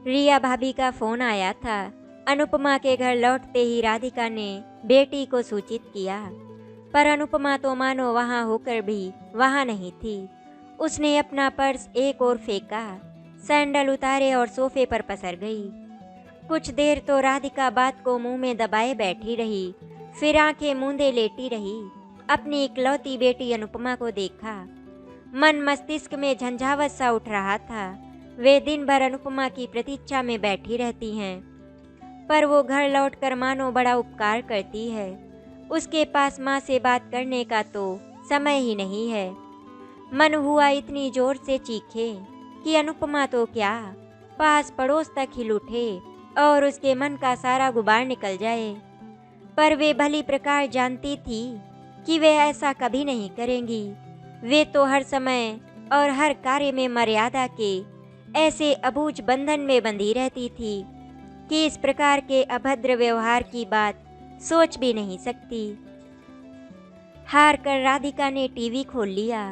रिया भाभी का फोन आया था। अनुपमा के घर लौटते ही राधिका ने बेटी को सूचित किया, पर अनुपमा तो मानो वहां होकर भी वहां नहीं थी। उसने अपना पर्स एक ओर फेंका, सैंडल उतारे और सोफे पर पसर गई। कुछ देर तो राधिका बात को मुंह में दबाए बैठी रही, फिर आंखें मूंदे लेटी रही। अपनी इकलौती बेटी अनुपमा को देखा, मन मस्तिष्क में झंझावत सा उठ रहा था। वे दिन भर अनुपमा की प्रतीक्षा में बैठी रहती हैं, पर वो घर लौटकर मानो बड़ा उपकार करती है। उसके पास माँ से बात करने का तो समय ही नहीं है। मन हुआ इतनी जोर से चीखे कि अनुपमा तो क्या, पास पड़ोस तक हिल उठे और उसके मन का सारा गुबार निकल जाए। पर वे भली प्रकार जानती थी कि वे ऐसा कभी नहीं करेंगी। वे तो हर समय और हर कार्य में मर्यादा के ऐसे अबूझ बंधन में बंधी रहती थी कि इस प्रकार के अभद्र व्यवहार की बात सोच भी नहीं सकती। हार कर राधिका ने टीवी खोल लिया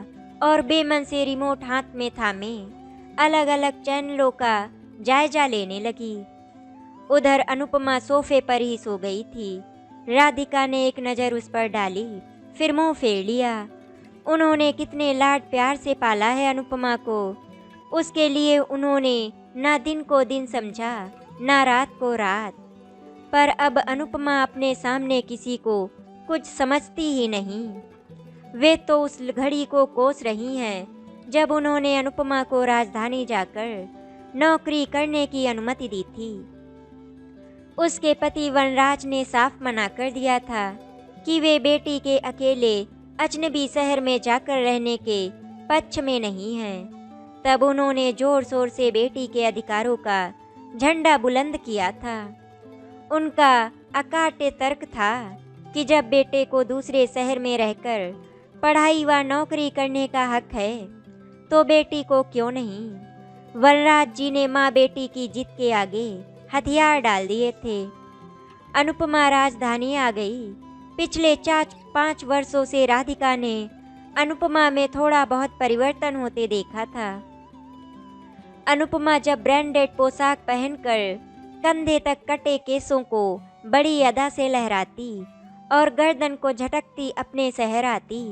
और बेमन से रिमोट हाथ में थामे अलग अलग चैनलों का जायजा लेने लगी। उधर अनुपमा सोफे पर ही सो गई थी। राधिका ने एक नज़र उस पर डाली, फिर मुंह फेर लिया। उन्होंने कितने लाड प्यार से पाला है अनुपमा को। उसके लिए उन्होंने ना दिन को दिन समझा, ना रात को रात। पर अब अनुपमा अपने सामने किसी को कुछ समझती ही नहीं। वे तो उस घड़ी को कोस रही हैं जब उन्होंने अनुपमा को राजधानी जाकर नौकरी करने की अनुमति दी थी। उसके पति वनराज ने साफ मना कर दिया था कि वे बेटी के अकेले अजनबी शहर में जाकर रहने के पक्ष में नहीं हैं। तब उन्होंने जोर शोर से बेटी के अधिकारों का झंडा बुलंद किया था। उनका अकाट्य तर्क था कि जब बेटे को दूसरे शहर में रहकर पढ़ाई व नौकरी करने का हक है तो बेटी को क्यों नहीं। वनराज जी ने माँ बेटी की जिद के आगे हथियार डाल दिए थे। अनुपमा राजधानी आ गई। पिछले 4-5 वर्षों से राधिका ने अनुपमा में थोड़ा बहुत परिवर्तन होते देखा था। अनुपमा जब ब्रांडेड पोशाक पहनकर कंधे तक कटे केसों को बड़ी अदा से लहराती और गर्दन को झटकती अपने शहर आती,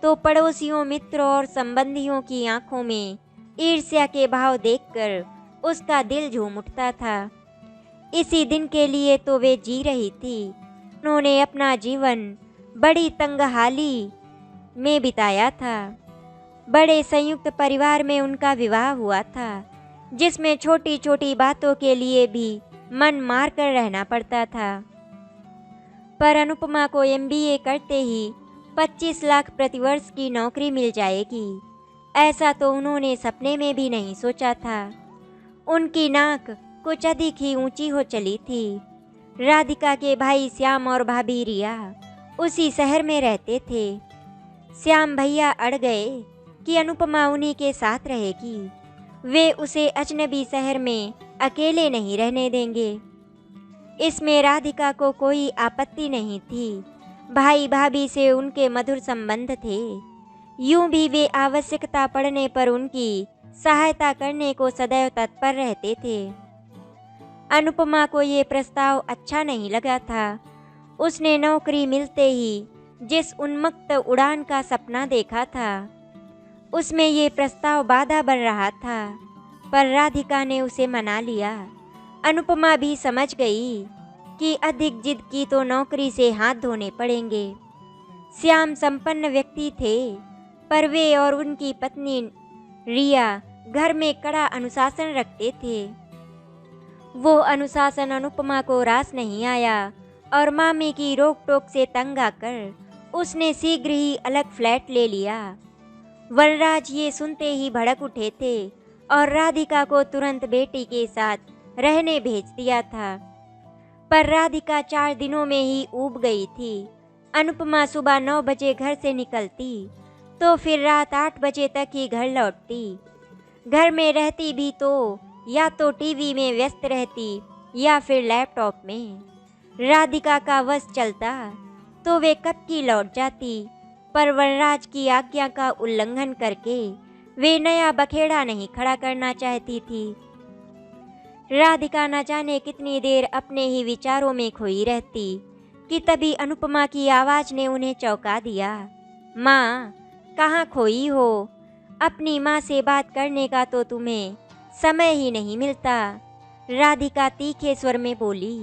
तो पड़ोसियों, मित्रों और संबंधियों की आंखों में ईर्ष्या के भाव देखकर उसका दिल झूम उठता था। इसी दिन के लिए तो वे जी रही थी। उन्होंने अपना जीवन बड़ी तंगहाली में बिताया था। बड़े संयुक्त परिवार में उनका विवाह हुआ था, जिसमें छोटी छोटी बातों के लिए भी मन मार कर रहना पड़ता था। पर अनुपमा को MBA करते ही 25 लाख प्रतिवर्ष की नौकरी मिल जाएगी, ऐसा तो उन्होंने सपने में भी नहीं सोचा था। उनकी नाक कुछ अधिक ही ऊंची हो चली थी। राधिका के भाई श्याम और भाभी रिया उसी शहर में रहते थे। श्याम भैया अड़ गए कि अनुपमा उन्हीं के साथ रहेगी। वे उसे अजनबी शहर में अकेले नहीं रहने देंगे। इसमें राधिका को कोई आपत्ति नहीं थी। भाई भाभी से उनके मधुर संबंध थे। यूं भी वे आवश्यकता पड़ने पर उनकी सहायता करने को सदैव तत्पर रहते थे। अनुपमा को ये प्रस्ताव अच्छा नहीं लगा था। उसने नौकरी मिलते ही जिस उन्मत्त उड़ान का सपना देखा था, उसमें ये प्रस्ताव बाधा बन रहा था। पर राधिका ने उसे मना लिया। अनुपमा भी समझ गई कि अधिक जिद की तो नौकरी से हाथ धोने पड़ेंगे। श्याम संपन्न व्यक्ति थे, पर वे और उनकी पत्नी रिया घर में कड़ा अनुशासन रखते थे। वो अनुशासन अनुपमा को रास नहीं आया और मामी की रोक टोक से तंग आकर उसने शीघ्र ही अलग फ्लैट ले लिया। वनराज ये सुनते ही भड़क उठे थे और राधिका को तुरंत बेटी के साथ रहने भेज दिया था। पर राधिका 4 दिनों में ही ऊब गई थी। अनुपमा सुबह 9 बजे घर से निकलती तो फिर रात 8 बजे तक ही घर लौटती। घर में रहती भी तो या तो टीवी में व्यस्त रहती या फिर लैपटॉप में। राधिका का वश चलता तो वे कब की लौट जाती, पर वनराज की आज्ञा का उल्लंघन करके वे नया बखेड़ा नहीं खड़ा करना चाहती थी। राधिका न जाने कितनी देर अपने ही विचारों में खोई रहती कि तभी अनुपमा की आवाज़ ने उन्हें चौंका दिया। माँ, कहाँ खोई हो? अपनी माँ से बात करने का तो तुम्हें समय ही नहीं मिलता। राधिका तीखे स्वर में बोली।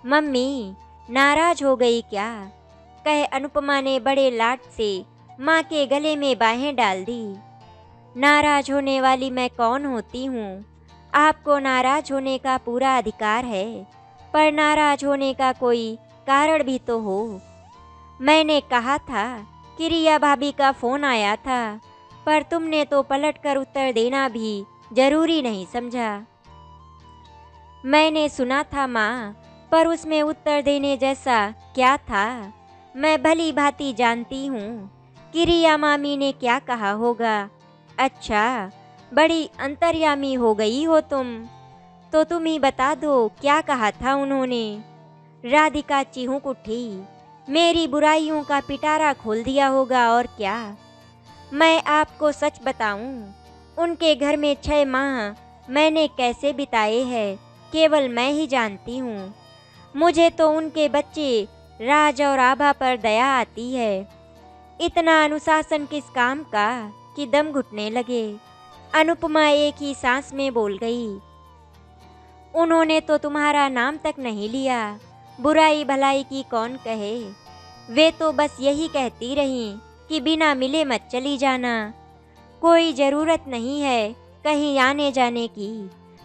मम्मी, नाराज हो गई क्या? कह अनुपमा ने बड़े लाड से माँ के गले में बाहें डाल दी। नाराज होने वाली मैं कौन होती हूँ? आपको नाराज होने का पूरा अधिकार है, पर नाराज होने का कोई कारण भी तो हो। मैंने कहा था कि रिया भाभी का फ़ोन आया था, पर तुमने तो पलटकर उत्तर देना भी जरूरी नहीं समझा। मैंने सुना था माँ, पर उसमें उत्तर देने जैसा क्या था? मैं भली भांति जानती हूँ कि रिया मामी ने क्या कहा होगा। अच्छा, बड़ी अंतर्यामी हो गई हो तुम। तो तुम ही बता दो क्या कहा था उन्होंने। राधिका चिहुक उठी। मेरी बुराइयों का पिटारा खोल दिया होगा और क्या। मैं आपको सच बताऊं, उनके घर में 6 माह मैंने कैसे बिताए हैं केवल मैं ही जानती हूँ। मुझे तो उनके बच्चे राज और आभा पर दया आती है। इतना अनुशासन किस काम का कि दम घुटने लगे। अनुपमा एक ही सांस में बोल गई। उन्होंने तो तुम्हारा नाम तक नहीं लिया। बुराई भलाई की कौन कहे। वे तो बस यही कहती रहीं कि बिना मिले मत चली जाना। कोई ज़रूरत नहीं है कहीं आने जाने की।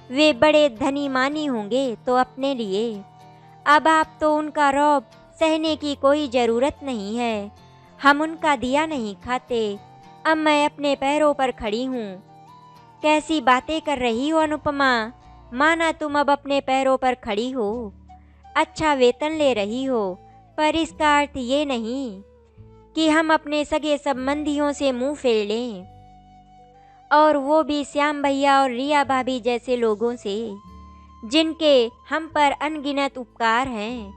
वे बड़े धनी मानी होंगे तो अपने लिए। अब आप तो उनका रौब सहने की कोई ज़रूरत नहीं है। हम उनका दिया नहीं खाते। अब मैं अपने पैरों पर खड़ी हूँ। कैसी बातें कर रही हो अनुपमा? माना तुम अब अपने पैरों पर खड़ी हो, अच्छा वेतन ले रही हो, पर इसका अर्थ ये नहीं कि हम अपने सगे संबंधियों से मुंह फेर लें, और वो भी श्याम भैया और रिया भाभी जैसे लोगों से जिनके हम पर अनगिनत उपकार हैं।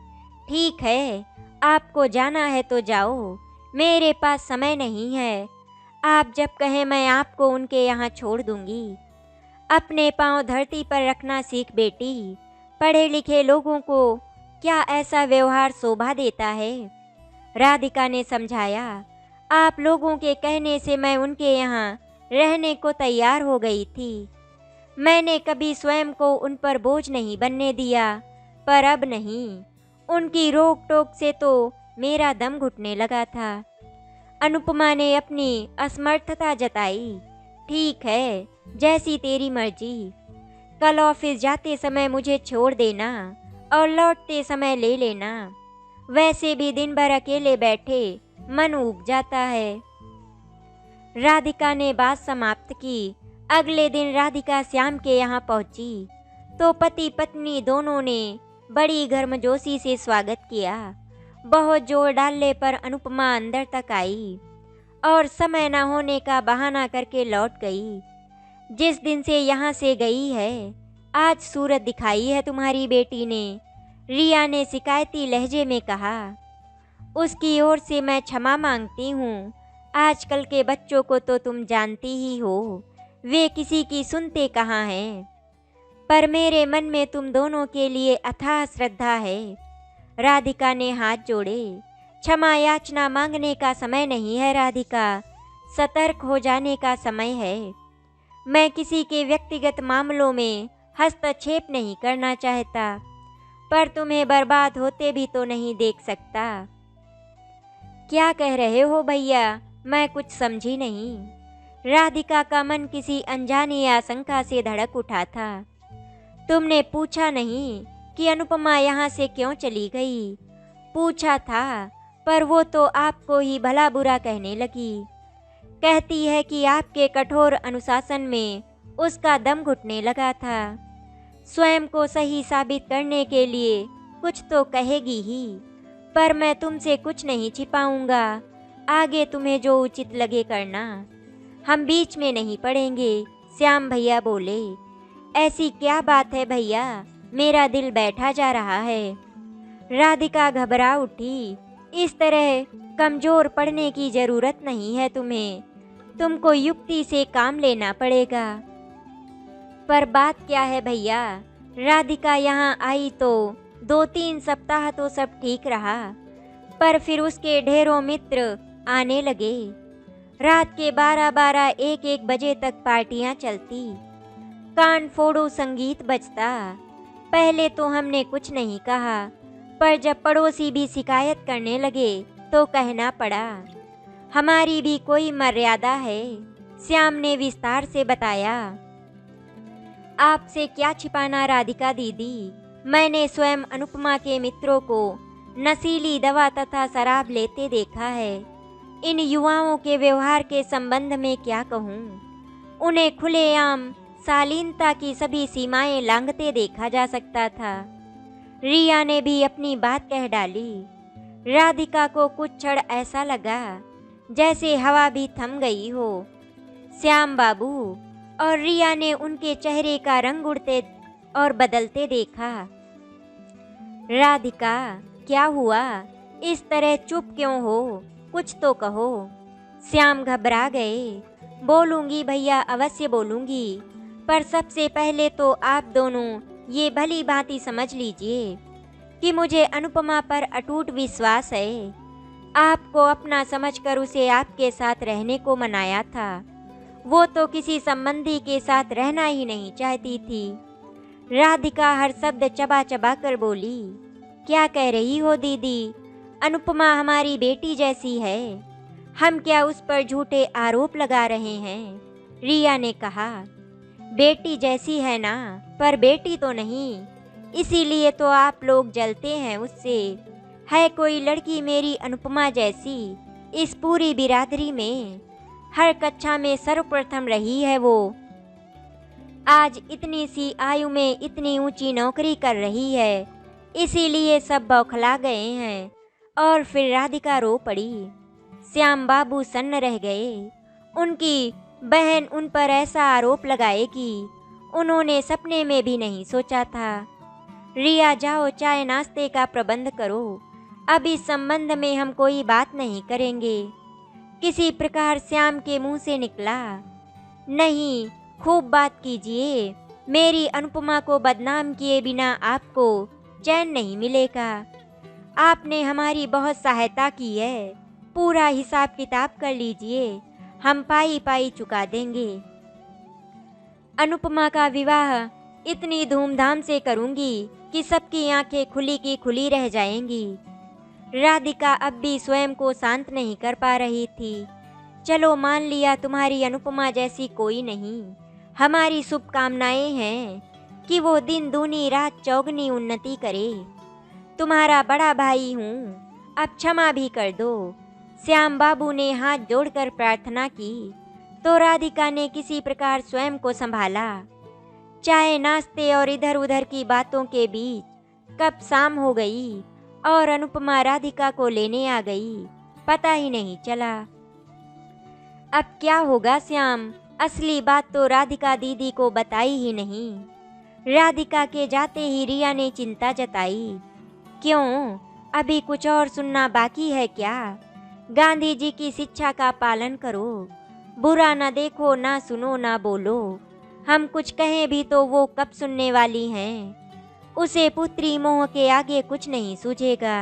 ठीक है, आपको जाना है तो जाओ, मेरे पास समय नहीं है। आप जब कहें मैं आपको उनके यहाँ छोड़ दूंगी। अपने पांव धरती पर रखना सीख बेटी। पढ़े लिखे लोगों को क्या ऐसा व्यवहार शोभा देता है? राधिका ने समझाया। आप लोगों के कहने से मैं उनके यहाँ रहने को तैयार हो गई थी। मैंने कभी स्वयं को उन पर बोझ नहीं बनने दिया, पर अब नहीं। उनकी रोक टोक से तो मेरा दम घुटने लगा था। अनुपमा ने अपनी असमर्थता जताई। ठीक है, जैसी तेरी मर्जी। कल ऑफिस जाते समय मुझे छोड़ देना और लौटते समय ले लेना। वैसे भी दिन भर अकेले बैठे मन ऊब जाता है। राधिका ने बात समाप्त की। अगले दिन राधिका श्याम के यहाँ पहुंची तो पति पत्नी दोनों ने बड़ी गर्मजोशी से स्वागत किया। बहुत जोर डालने पर अनुपमा अंदर तक आई और समय न होने का बहाना करके लौट गई। जिस दिन से यहाँ से गई है, आज सूरत दिखाई है तुम्हारी बेटी ने, रिया ने शिकायती लहजे में कहा। उसकी ओर से मैं क्षमा मांगती हूँ। आजकल के बच्चों को तो तुम जानती ही हो, वे किसी की सुनते कहाँ हैं। पर मेरे मन में तुम दोनों के लिए अथाह श्रद्धा है। राधिका ने हाथ जोड़े। क्षमा याचना मांगने का समय नहीं है राधिका, सतर्क हो जाने का समय है। मैं किसी के व्यक्तिगत मामलों में हस्तक्षेप नहीं करना चाहता, पर तुम्हें बर्बाद होते भी तो नहीं देख सकता। क्या कह रहे हो भैया? मैं कुछ समझी नहीं। राधिका का मन किसी अनजानी आशंका से धड़क उठा था। तुमने पूछा नहीं कि अनुपमा यहाँ से क्यों चली गई? पूछा था, पर वो तो आपको ही भला बुरा कहने लगी। कहती है कि आपके कठोर अनुशासन में उसका दम घुटने लगा था। स्वयं को सही साबित करने के लिए कुछ तो कहेगी ही, पर मैं तुमसे कुछ नहीं छिपाऊंगा। आगे तुम्हें जो उचित लगे करना, हम बीच में नहीं पड़ेंगे। श्याम भैया बोले। ऐसी क्या बात है भैया, मेरा दिल बैठा जा रहा है। राधिका घबरा उठी। इस तरह कमजोर पड़ने की जरूरत नहीं है तुम्हें, तुमको युक्ति से काम लेना पड़ेगा। पर बात क्या है भैया? राधिका यहाँ आई तो 2-3 सप्ताह तो सब ठीक रहा, पर फिर उसके ढेरों मित्र आने लगे। रात के 12-12, 1-1 बजे तक पार्टियां चलती, कान फोड़ो संगीत बजता। पहले तो हमने कुछ नहीं कहा, पर जब पड़ोसी भी शिकायत करने लगे तो कहना पड़ा। हमारी भी कोई मर्यादा है, श्याम ने विस्तार से बताया। आपसे क्या छिपाना राधिका दीदी, मैंने स्वयं अनुपमा के मित्रों को नशीली दवा तथा शराब लेते देखा है। इन युवाओं के व्यवहार के संबंध में क्या कहूँ। उन्हें खुलेआम शालीनता की सभी सीमाएं लांघते देखा जा सकता था। रिया ने भी अपनी बात कह डाली। राधिका को कुछ क्षण ऐसा लगा जैसे हवा भी थम गई हो। श्याम बाबू और रिया ने उनके चेहरे का रंग उड़ते और बदलते देखा। राधिका, क्या हुआ? इस तरह चुप क्यों हो? कुछ तो कहो। श्याम घबरा गए। बोलूंगी भैया, अवश्य बोलूंगी, पर सबसे पहले तो आप दोनों ये भली भांति समझ लीजिए कि मुझे अनुपमा पर अटूट विश्वास है। आपको अपना समझकर उसे आपके साथ रहने को मनाया था। वो तो किसी संबंधी के साथ रहना ही नहीं चाहती थी। राधिका हर शब्द चबा चबा कर बोली। क्या कह रही हो दीदी? अनुपमा हमारी बेटी जैसी है, हम क्या उस पर झूठे आरोप लगा रहे हैं? रिया ने कहा। बेटी जैसी है ना, पर बेटी तो नहीं, इसीलिए तो आप लोग जलते हैं उससे। है कोई लड़की मेरी अनुपमा जैसी इस पूरी बिरादरी में? हर कक्षा में सर्वप्रथम रही है वो। आज इतनी सी आयु में इतनी ऊंची नौकरी कर रही है, इसीलिए सब बौखला गए हैं। और फिर राधिका रो पड़ी। श्याम बाबू सन्न रह गए। उनकी बहन उन पर ऐसा आरोप लगाएगी, उन्होंने सपने में भी नहीं सोचा था। रिया, जाओ चाय नाश्ते का प्रबंध करो। अब इस संबंध में हम कोई बात नहीं करेंगे। किसी प्रकार श्याम के मुंह से निकला। नहीं, खूब बात कीजिए। मेरी अनुपमा को बदनाम किए बिना आपको चैन नहीं मिलेगा। आपने हमारी बहुत सहायता की है। पूरा हिसाब किताब कर लीजिए, हम पाई पाई चुका देंगे। अनुपमा का विवाह इतनी धूमधाम से करूंगी कि सबकी आंखें खुली की खुली रह जाएंगी। राधिका अब भी स्वयं को शांत नहीं कर पा रही थी। चलो मान लिया तुम्हारी अनुपमा जैसी कोई नहीं। हमारी शुभकामनाएं हैं कि वो दिन दूनी रात चौगनी उन्नति करे। तुम्हारा बड़ा भाई हूँ, अब क्षमा भी कर दो। श्याम बाबू ने हाथ जोड़कर प्रार्थना की तो राधिका ने किसी प्रकार स्वयं को संभाला। चाय नाश्ते और इधर उधर की बातों के बीच कब शाम हो गई और अनुपमा राधिका को लेने आ गई, पता ही नहीं चला। अब क्या होगा श्याम? असली बात तो राधिका दीदी को बताई ही नहीं। राधिका के जाते ही रिया ने चिंता जताई। क्यों, अभी कुछ और सुनना बाकी है क्या? गांधी जी की शिक्षा का पालन करो। बुरा ना देखो, ना सुनो, ना बोलो। हम कुछ कहें भी तो वो कब सुनने वाली हैं? उसे पुत्री मोह के आगे कुछ नहीं सूझेगा।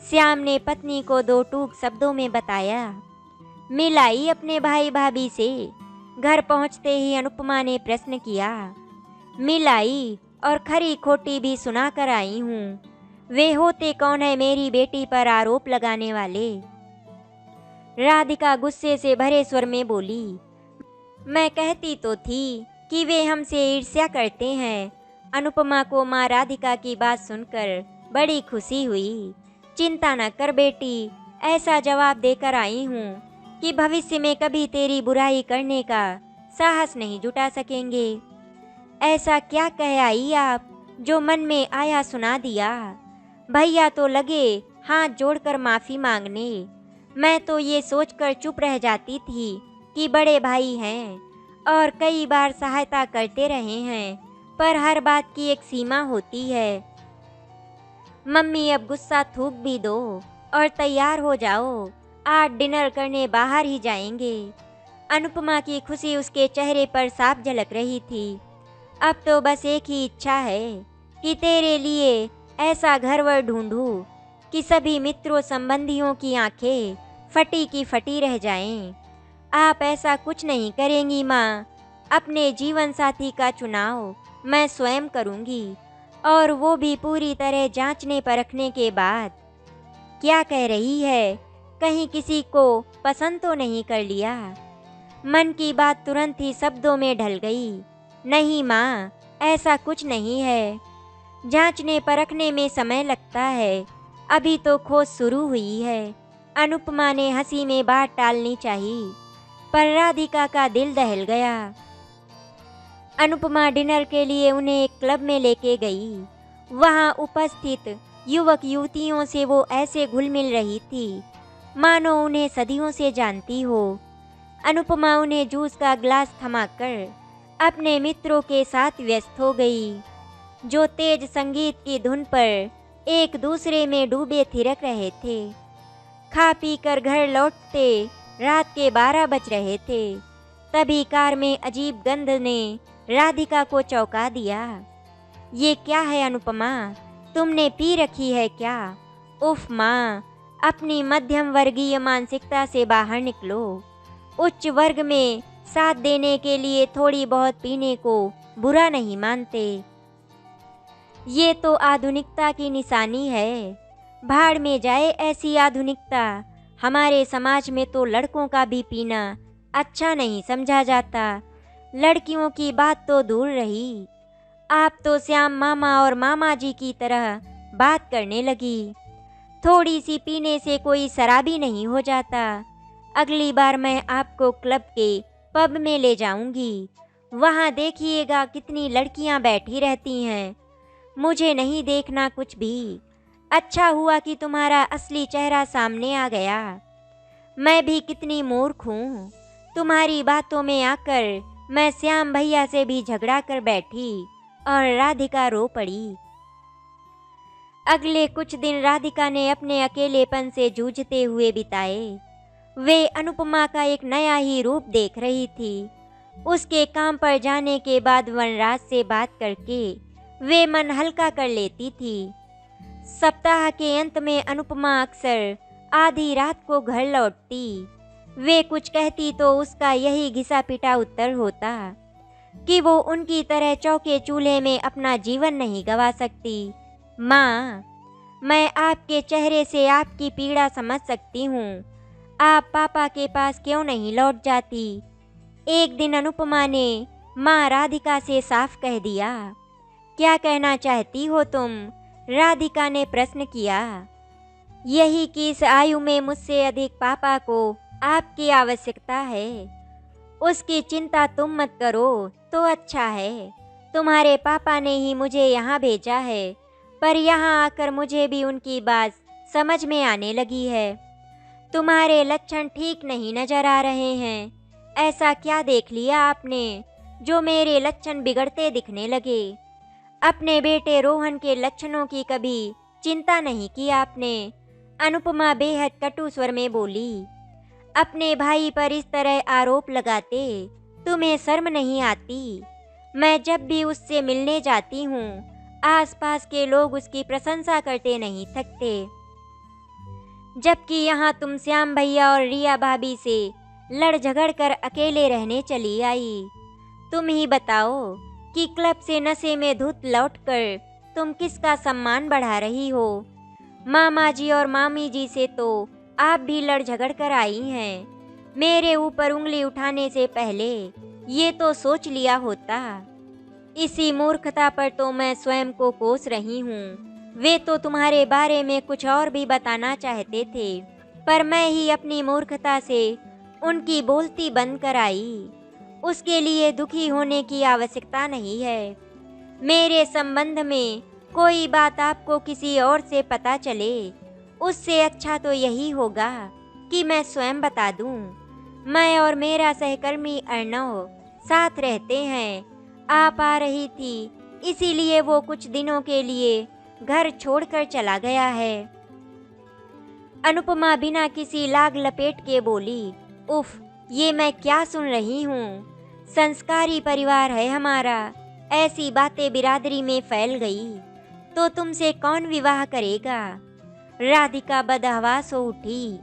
श्याम ने पत्नी को 2 टूक शब्दों में बताया। मिलाई अपने भाई भाभी से। घर पहुंचते ही अनुपमा ने प्रश्न किया। मिलाई और खरी खोटी भी सुना कर आई हूँ। वे होते कौन है मेरी बेटी पर आरोप लगाने वाले? राधिका गुस्से से भरे स्वर में बोली। मैं कहती तो थी कि वे हमसे ईर्ष्या करते हैं। अनुपमा को माँ राधिका की बात सुनकर बड़ी खुशी हुई। चिंता न कर बेटी, ऐसा जवाब देकर आई हूँ कि भविष्य में कभी तेरी बुराई करने का साहस नहीं जुटा सकेंगे। ऐसा क्या कह आई आप, जो मन में आया सुना दिया? भैया तो लगे हाथ जोड़कर माफ़ी मांगने। मैं तो ये सोचकर चुप रह जाती थी कि बड़े भाई हैं और कई बार सहायता करते रहे हैं, पर हर बात की एक सीमा होती है। मम्मी, अब गुस्सा थूक भी दो और तैयार हो जाओ। आज डिनर करने बाहर ही जाएंगे। अनुपमा की खुशी उसके चेहरे पर साफ झलक रही थी। अब तो बस एक ही इच्छा है कि तेरे लिए ऐसा घरवर ढूंढूं कि सभी मित्रों संबंधियों की आंखें फटी की फटी रह जाएं। आप ऐसा कुछ नहीं करेंगी माँ। अपने जीवन साथी का चुनाव मैं स्वयं करूँगी, और वो भी पूरी तरह जांचने परखने के बाद। क्या कह रही है? कहीं किसी को पसंद तो नहीं कर लिया? मन की बात तुरंत ही शब्दों में ढल गई। नहीं माँ, ऐसा कुछ नहीं है। जांचने परखने में समय लगता है, अभी तो खोज शुरू हुई है। अनुपमा ने हंसी में बात टालनी चाहिए, पर राधिका का दिल दहल गया। अनुपमा डिनर के लिए उन्हें एक क्लब में लेके गई। वहां उपस्थित युवक युवतियों से वो ऐसे घुल मिल रही थी मानो उन्हें सदियों से जानती हो। अनुपमा उन्हें जूस का ग्लास थमाकर अपने मित्रों के साथ व्यस्त हो गई, जो तेज संगीत की धुन पर एक दूसरे में डूबे थिरक रहे थे। खा पी कर घर लौटते रात के 12 बज रहे थे। तभी कार में अजीब गंध ने राधिका को चौंका दिया। ये क्या है अनुपमा, तुमने पी रखी है क्या? उफ माँ, अपनी मध्यम वर्गीय मानसिकता से बाहर निकलो। उच्च वर्ग में साथ देने के लिए थोड़ी बहुत पीने को बुरा नहीं मानते। ये तो आधुनिकता की निशानी है। भाड़ में जाए ऐसी आधुनिकता। हमारे समाज में तो लड़कों का भी पीना अच्छा नहीं समझा जाता। लड़कियों की बात तो दूर रही, आप तो श्याम मामा और मामा जी की तरह बात करने लगी। थोड़ी सी पीने से कोई शराबी नहीं हो जाता। अगली बार मैं आपको क्लब के पब में ले जाऊंगी। वहाँ देखिएगा कितनी लड़कियाँ बैठी रहती हैं। मुझे नहीं देखना कुछ भी। अच्छा हुआ कि तुम्हारा असली चेहरा सामने आ गया। मैं भी कितनी मूर्ख हूँ। तुम्हारी बातों में आकर मैं श्याम भैया से भी झगड़ा कर बैठी और राधिका रो पड़ी। अगले कुछ दिन राधिका ने अपने अकेलेपन से जूझते हुए बिताए। वे अनुपमा का एक नया ही रूप देख रही थी। उसके काम पर जाने के बाद वनराज से बात करके वे मन हल्का कर लेती थी। सप्ताह के अंत में अनुपमा अक्सर आधी रात को घर लौटती। वे कुछ कहती तो उसका यही घिसा पिटा उत्तर होता कि वो उनकी तरह चौके चूल्हे में अपना जीवन नहीं गंवा सकती। माँ, मैं आपके चेहरे से आपकी पीड़ा समझ सकती हूँ। आप पापा के पास क्यों नहीं लौट जाती? एक दिन अनुपमा ने माँ राधिका से साफ कह दिया। क्या कहना चाहती हो तुम? राधिका ने प्रश्न किया। यही कि इस आयु में मुझसे अधिक पापा को आपकी आवश्यकता है। उसकी चिंता तुम मत करो तो अच्छा है। तुम्हारे पापा ने ही मुझे यहाँ भेजा है, पर यहाँ आकर मुझे भी उनकी बात समझ में आने लगी है। तुम्हारे लक्षण ठीक नहीं नजर आ रहे हैं। ऐसा क्या देख लिया आपने जो मेरे लक्षण बिगड़ते दिखने लगे? अपने बेटे रोहन के लक्षणों की कभी चिंता नहीं की आपने। अनुपमा बेहद कटु स्वर में बोली। अपने भाई पर इस तरह आरोप लगाते तुम्हें शर्म नहीं आती? मैं जब भी उससे मिलने जाती हूँ, आसपास के लोग उसकी प्रशंसा करते नहीं थकते, जबकि यहाँ तुम श्याम भैया और रिया भाभी से लड़ झगड़ कर अकेले रहने चली आई। तुम ही बताओ कि क्लब से नशे में धुत लौटकर तुम किसका सम्मान बढ़ा रही हो? मामा जी और मामी जी से तो आप भी लड़ झगड़ कर आई हैं। मेरे ऊपर उंगली उठाने से पहले ये तो सोच लिया होता। इसी मूर्खता पर तो मैं स्वयं को कोस रही हूँ। वे तो तुम्हारे बारे में कुछ और भी बताना चाहते थे, पर मैं ही अपनी मूर्खता से उनकी बोलती बंद कराई। उसके लिए दुखी होने की आवश्यकता नहीं है। मेरे संबंध में कोई बात आपको किसी और से पता चले, उससे अच्छा तो यही होगा कि मैं स्वयं बता दूं। मैं और मेरा सहकर्मी अर्णव साथ रहते हैं। आप आ रही थी, इसीलिए वो कुछ दिनों के लिए घर छोड़कर चला गया है। अनुपमा बिना किसी लाग लपेट के बोली। उफ, ये मैं क्या सुन रही हूँ? संस्कारी परिवार है हमारा, ऐसी बातें बिरादरी में फैल गई तो तुमसे कौन विवाह करेगा। राधिका बदहवास हो उठी।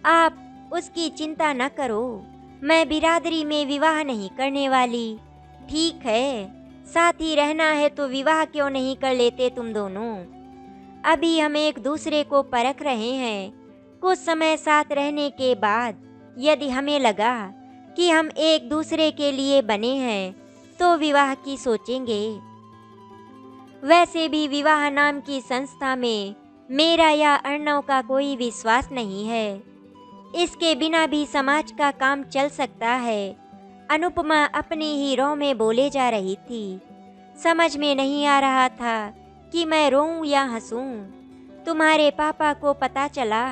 आप उसकी चिंता न करो, मैं बिरादरी में विवाह नहीं करने वाली। ठीक है, साथ ही रहना है तो विवाह क्यों नहीं कर लेते तुम दोनों। अभी हम एक दूसरे को परख रहे हैं। कुछ समय साथ रहने के बाद यदि हमें लगा कि हम एक दूसरे के लिए बने हैं तो विवाह की सोचेंगे। वैसे भी विवाह नाम की संस्था में मेरा या अर्णव का कोई विश्वास नहीं है। इसके बिना भी समाज का काम चल सकता है। अनुपमा अपनी ही रौ में बोले जा रही थी। समझ में नहीं आ रहा था कि मैं रोऊं या हंसूं। तुम्हारे पापा को पता चला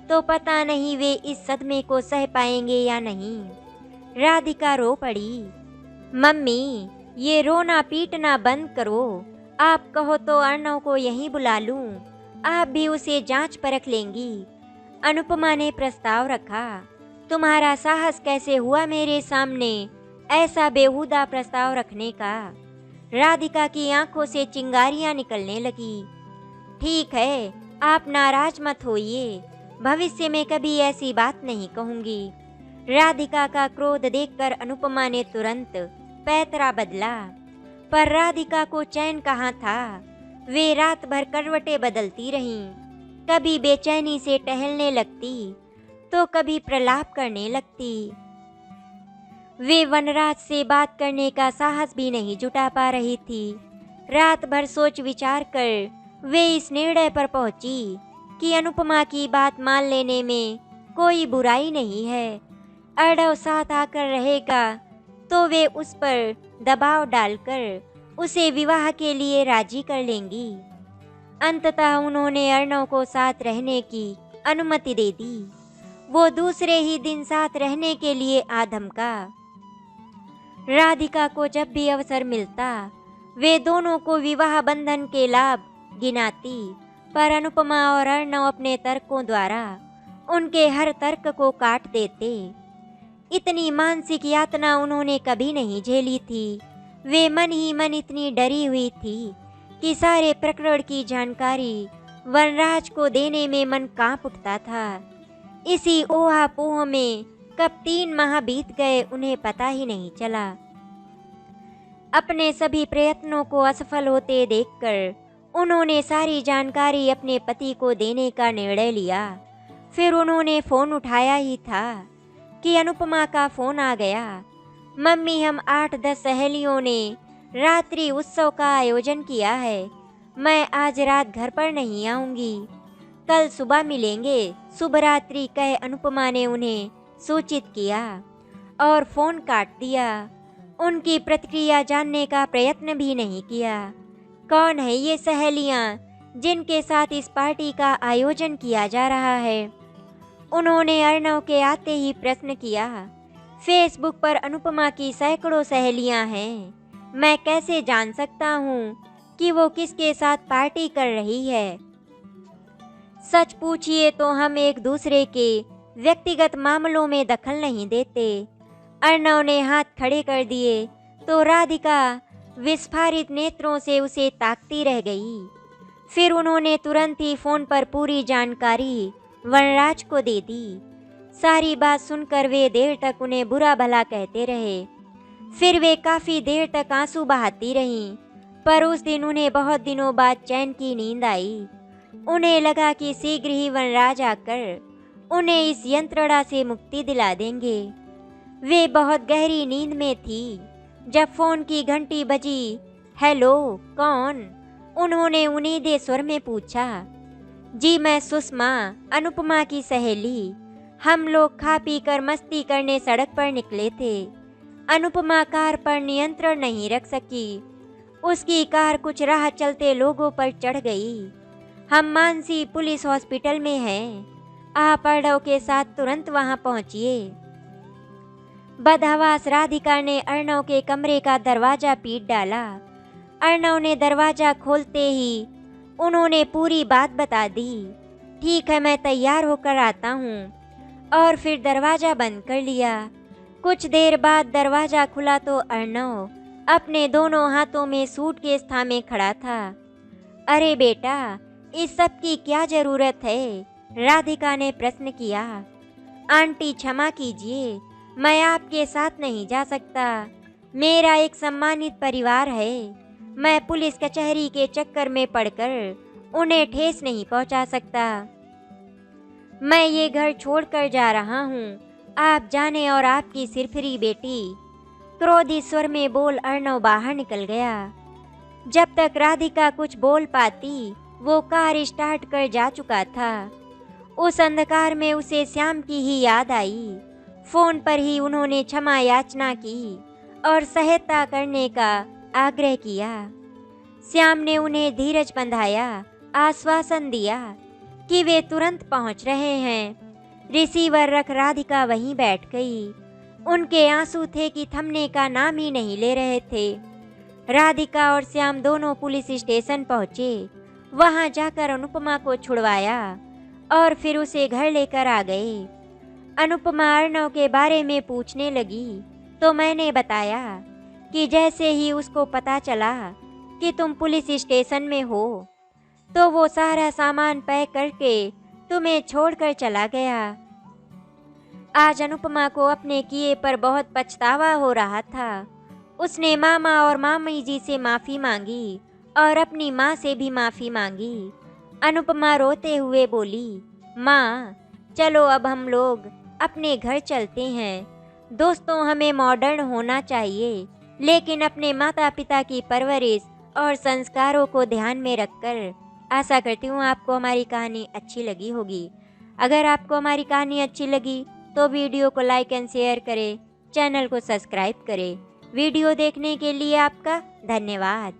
तो पता नहीं वे इस सदमे को सह पाएंगे या नहीं। राधिका रो पड़ी। मम्मी, ये रोना पीटना बंद करो। आप कहो तो अर्णव को यहीं बुला लूं, आप भी उसे जांच परख लेंगी। अनुपमा ने प्रस्ताव रखा। तुम्हारा साहस कैसे हुआ मेरे सामने ऐसा बेहुदा प्रस्ताव रखने का। राधिका की आंखों से चिंगारियां निकलने लगी। ठीक है, आप नाराज मत होइए, भविष्य में कभी ऐसी बात नहीं कहूंगी। राधिका का क्रोध देखकर अनुपमा ने तुरंत पैतरा बदला, पर राधिका को चैन कहाँ था। वे रात भर करवटें बदलती रहीं। कभी बेचैनी से टहलने लगती तो कभी प्रलाप करने लगती। वे वनराज से बात करने का साहस भी नहीं जुटा पा रही थी। रात भर सोच विचार कर वे इस निर्णय पर पहुंची कि अनुपमा की बात मान लेने में कोई बुराई नहीं है। अर्णव साथ आकर रहेगा तो वे उस पर दबाव डालकर उसे विवाह के लिए राजी कर लेंगी। अंततः उन्होंने अर्णव को साथ रहने की अनुमति दे दी। वो दूसरे ही दिन साथ रहने के लिए आ धमका। राधिका को जब भी अवसर मिलता वे दोनों को विवाह बंधन के लाभ गिनाती, पर अनुपमा और अर्णव अपने तर्कों द्वारा उनके हर तर्क को काट देते। इतनी मानसिक यातना उन्होंने कभी नहीं झेली थी। वे मन ही मन इतनी डरी हुई थी कि सारे प्रकरण की जानकारी वनराज को देने में मन कांप उठता था। इसी ओहापोह में कब 3 माह बीत गए उन्हें पता ही नहीं चला। अपने सभी प्रयत्नों को असफल होते देखकर उन्होंने सारी जानकारी अपने पति को देने का निर्णय लिया। फिर उन्होंने फ़ोन उठाया ही था कि अनुपमा का फ़ोन आ गया। मम्मी, हम 8-10 सहेलियों ने रात्रि उत्सव का आयोजन किया है। मैं आज रात घर पर नहीं आऊँगी, कल सुबह मिलेंगे। शुभ रात्रि कह अनुपमा ने उन्हें सूचित किया और फ़ोन काट दिया। उनकी प्रतिक्रिया जानने का प्रयत्न भी नहीं किया। कौन है ये सहेलियाँ जिनके साथ इस पार्टी का आयोजन किया जा रहा है? उन्होंने अर्णव के आते ही प्रश्न किया। फेसबुक पर अनुपमा की सैकड़ों सहेलियाँ हैं। मैं कैसे जान सकता हूँ कि वो किसके साथ पार्टी कर रही है? सच पूछिए तो हम एक दूसरे के व्यक्तिगत मामलों में दखल नहीं देते। अर्णव ने हाथ खड़े कर दिए तो राधिका विस्फारित नेत्रों से उसे ताकती रह गई। फिर उन्होंने तुरंत ही फ़ोन पर पूरी जानकारी वनराज को दे दी। सारी बात सुनकर वे देर तक उन्हें बुरा भला कहते रहे। फिर वे काफ़ी देर तक आंसू बहाती रहीं, पर उस दिन उन्हें बहुत दिनों बाद चैन की नींद आई। उन्हें लगा कि शीघ्र ही वनराज आकर उन्हें इस यंत्रणा से मुक्ति दिला देंगे। वे बहुत गहरी नींद में थी जब फ़ोन की घंटी बजी। हेलो, कौन? उन्होंने उन्नीदे स्वर में पूछा। जी, मैं सुषमा, अनुपमा की सहेली। हम लोग खा पी कर मस्ती करने सड़क पर निकले थे। अनुपमा कार पर नियंत्रण नहीं रख सकी। उसकी कार कुछ राह चलते लोगों पर चढ़ गई। हम मानसी पुलिस हॉस्पिटल में हैं। आप अर्णव के साथ तुरंत वहां पहुंचिए। बदहवास राधिका ने अर्णव के कमरे का दरवाजा पीट डाला। अर्णव ने दरवाजा खोलते ही उन्होंने पूरी बात बता दी। ठीक है, मैं तैयार होकर आता हूँ, और फिर दरवाज़ा बंद कर लिया। कुछ देर बाद दरवाज़ा खुला तो अर्णव अपने दोनों हाथों में सूटकेस थामे खड़ा था। अरे बेटा, इस सब की क्या जरूरत है? राधिका ने प्रश्न किया। आंटी क्षमा कीजिए, मैं आपके साथ नहीं जा सकता। मेरा एक सम्मानित परिवार है। मैं पुलिस कचहरी के चक्कर में पड़कर उन्हें ठेस नहीं पहुंचा सकता। मैं ये घर छोड़कर जा रहा हूँ। आप जाने और आपकी सिरफिरी बेटी, क्रोधित स्वर में बोल अर्णव बाहर निकल गया। जब तक राधिका कुछ बोल पाती, वो कार स्टार्ट कर जा चुका था। उस अंधकार में उसे श्याम की ही याद आई। फोन पर ही उन्होंने क्षमा याचना की और सहायता करने का आग्रह किया। श्याम ने उन्हें धीरज बंधाया, आश्वासन दिया कि वे तुरंत पहुंच रहे हैं। रिसीवर रख राधिका वहीं बैठ गई। उनके आंसू थे कि थमने का नाम ही नहीं ले रहे थे। राधिका और श्याम दोनों पुलिस स्टेशन पहुंचे। वहां जाकर अनुपमा को छुड़वाया और फिर उसे घर लेकर आ गए। अनुपमा अर्णव के बारे में पूछने लगी तो मैंने बताया कि जैसे ही उसको पता चला कि तुम पुलिस स्टेशन में हो, तो वो सारा सामान पैक करके तुम्हें छोड़कर चला गया। आज अनुपमा को अपने किए पर बहुत पछतावा हो रहा था। उसने मामा और मामी जी से माफ़ी मांगी और अपनी माँ से भी माफ़ी मांगी। अनुपमा रोते हुए बोली, माँ, चलो अब हम लोग अपने घर चलते हैं। दोस्तों, हमें मॉडर्न होना चाहिए, लेकिन अपने माता पिता की परवरिश और संस्कारों को ध्यान में रखकर। आशा करती हूँ आपको हमारी कहानी अच्छी लगी होगी। अगर आपको हमारी कहानी अच्छी लगी तो वीडियो को लाइक एंड शेयर करें, चैनल को सब्सक्राइब करें। वीडियो देखने के लिए आपका धन्यवाद।